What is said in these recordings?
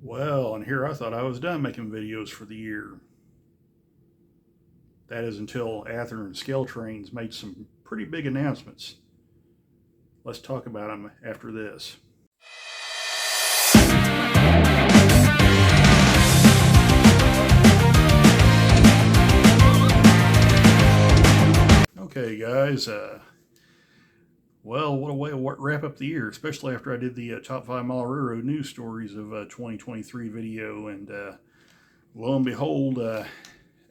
Well, and here I thought I was done making videos for the year. That is until Athearn Scaletrains made some pretty big announcements. Let's talk about them after this. Okay, guys. Well, what a way to wrap up the year, especially after I did the top 5 mile railroad news stories of 2023 video. And lo and behold, both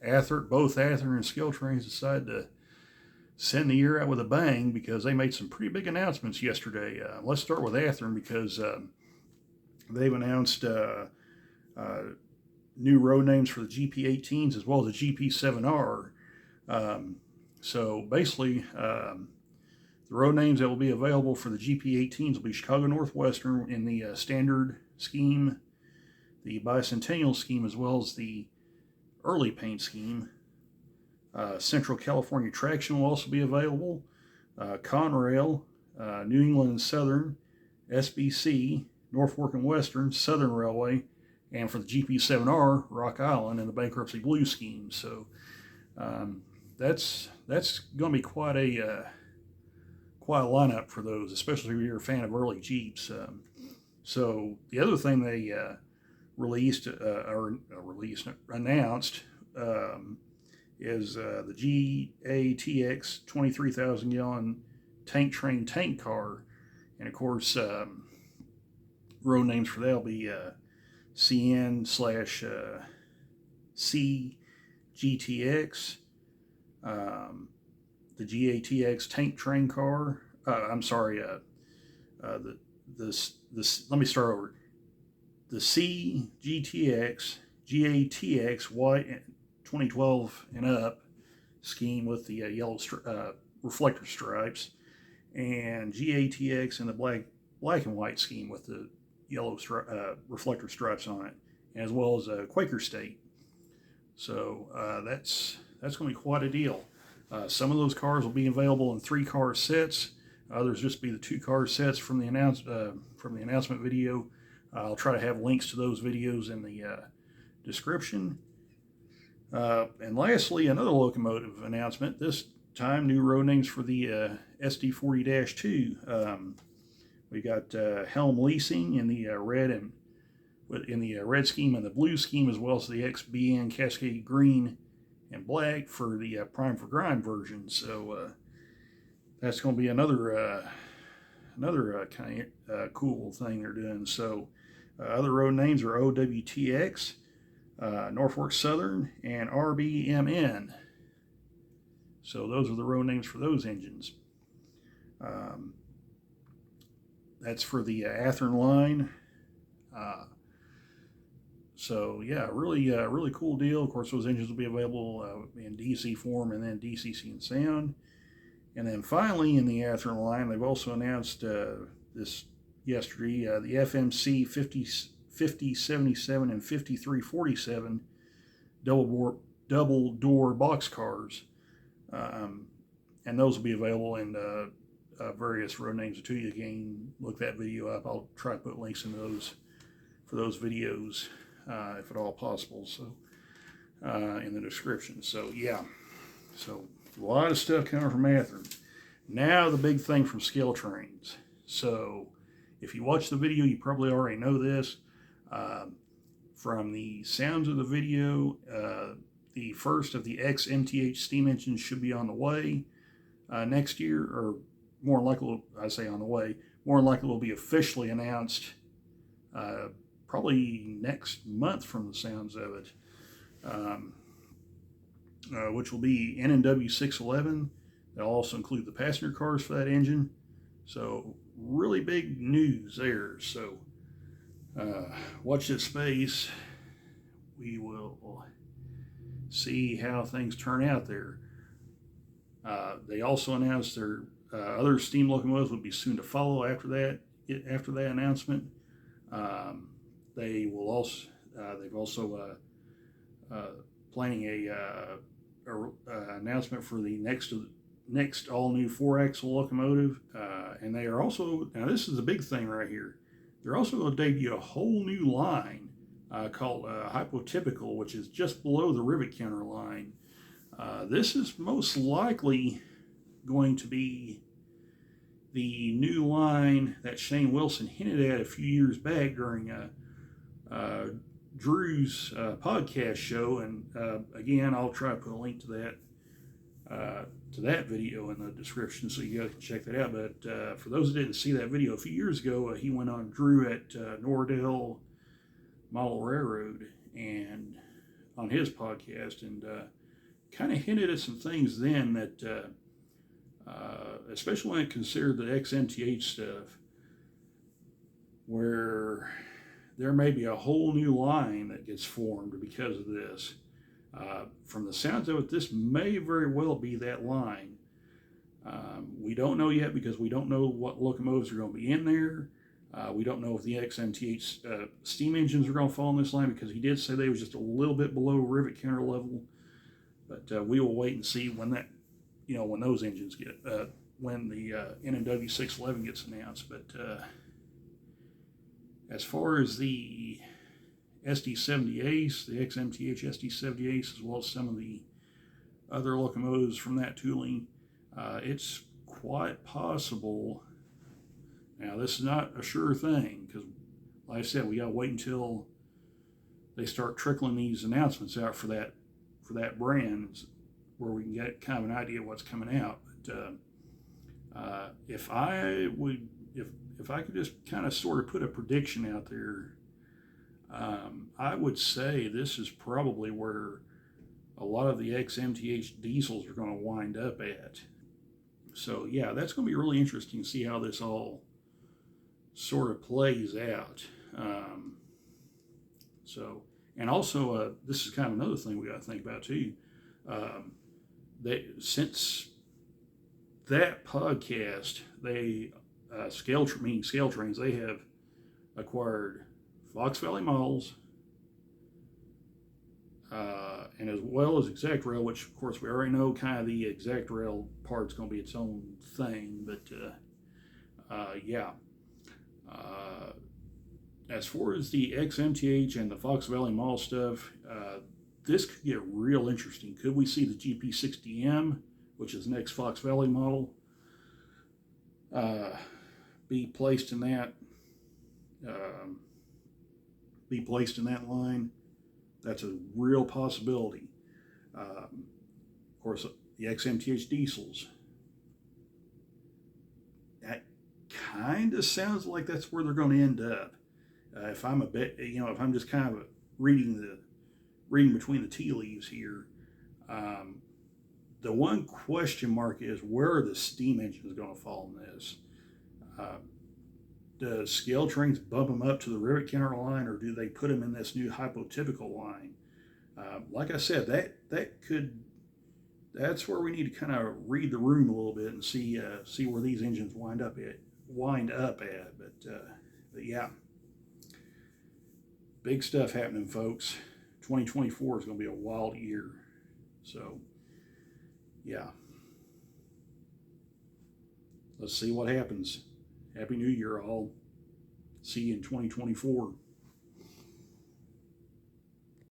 Athearn and Scaletrains decided to send the year out with a bang because they made some pretty big announcements yesterday. Let's start with Athearn because they've announced new road names for the GP18s as well as the GP7R. So basically, the road names that will be available for the GP18s will be Chicago Northwestern in the standard scheme, the bicentennial scheme, as well as the early paint scheme. Central California Traction will also be available. Conrail, New England and Southern, SBC, Norfolk and Western, Southern Railway, and for the GP7R, Rock Island and the Bankruptcy Blue scheme. So that's going to be quite a lineup for those, especially if you're a fan of early Jeeps. So the other thing they announced is the GATX 23,000 gallon tank train tank car, and of course road names for that will be CN/CGTX. The GATX tank train car. Let me start over. The CGTX, GATX white 2012 and up scheme with the yellow reflector stripes, and GATX in the black and white scheme with the yellow reflector stripes on it, as well as a Quaker State. So that's going to be quite a deal. Some of those cars will be available in 3-car sets. Others just be the 2-car sets from the announcement video. I'll try to have links to those videos in the description. And lastly, another locomotive announcement. This time, new road names for the SD40-2. We got Helm Leasing in the red scheme and the blue scheme, as well as the XBN Cascade Green and black for the Prime for Grind version. So that's going to be another kind of cool thing they're doing. So other road names are OWTX, Norfolk Southern, and RBMN. So those are the road names for those engines. That's for the Athearn line. So yeah, really cool deal. Of course, those engines will be available in DC form and then DCC and sound. And then finally, in the Athearn line, they've also announced this yesterday the FMC 5077 and 5347 double door box cars, and those will be available in various road names too. You can look that video up. I'll try to put links in those for those videos. If at all possible, so in the description. So yeah, so a lot of stuff coming from Athearn. Now the big thing from Scaletrains. So if you watch the video, you probably already know this. From the sounds of the video, the first of the XMTH steam engines should be on the way next year, or more likely, I say on the way, more likely will be officially announced probably next month from the sounds of it, which will be NNW 611. They'll also include the passenger cars for that engine. So really big news there. So watch this space. We will see how things turn out there. They also announced their other steam locomotives would be soon to follow after that announcement. They've also planning a announcement for the next all new 4-axle locomotive, and they are also, now this is a big thing right here, they're also going to debut a whole new line called hypotypical, which is just below the rivet counter line. This is most likely going to be the new line that Shane Wilson hinted at a few years back during Drew's podcast show. And again, I'll try to put a link to that video in the description so you guys can check that out. But for those that didn't see that video, a few years ago, he went on Drew at Nordell Model Railroad and on his podcast, and kind of hinted at some things then that, especially when it considered the XMTH stuff, where there may be a whole new line that gets formed because of this. From the sounds of it, this may very well be that line. We don't know yet because we don't know what locomotives are going to be in there. We don't know if the XMTH steam engines are going to fall in this line because he did say they were just a little bit below rivet counter level. But we will wait and see when that, when those engines get, when the NMW 611 gets announced. But as far as the SD70 Ace, the XMTH SD70 Ace, as well as some of the other locomotives from that tooling, it's quite possible. Now, this is not a sure thing because, like I said, we got to wait until they start trickling these announcements out for that brand, where we can get kind of an idea of what's coming out. But if I could just kind of sort of put a prediction out there, I would say this is probably where a lot of the XMTH diesels are going to wind up at. So yeah, that's going to be really interesting to see how this all sort of plays out. And also, this is kind of another thing we got to think about too. Since that podcast, Scaletrains, they have acquired Fox Valley Models, and as well as Exact Rail, which of course we already know kind of the Exact Rail part's going to be its own thing. But as far as the XMTH and the Fox Valley Mall stuff, this could get real interesting. Could we see the GP60M, which is the next Fox Valley model, be placed in that line? That's a real possibility. Of course, the XMTH diesels. That kind of sounds like that's where they're going to end up. If I'm if I'm just kind of reading between the tea leaves here, the one question mark is where are the steam engines going to fall in this? Does Scaletrains bump them up to the rivet counter line, or do they put them in this new hypotypical line? Like I said, that's where we need to kind of read the room a little bit and see where these engines wind up at. But yeah, big stuff happening, folks. 2024 is going to be a wild year. So yeah, let's see what happens. Happy New Year, all. See you in 2024.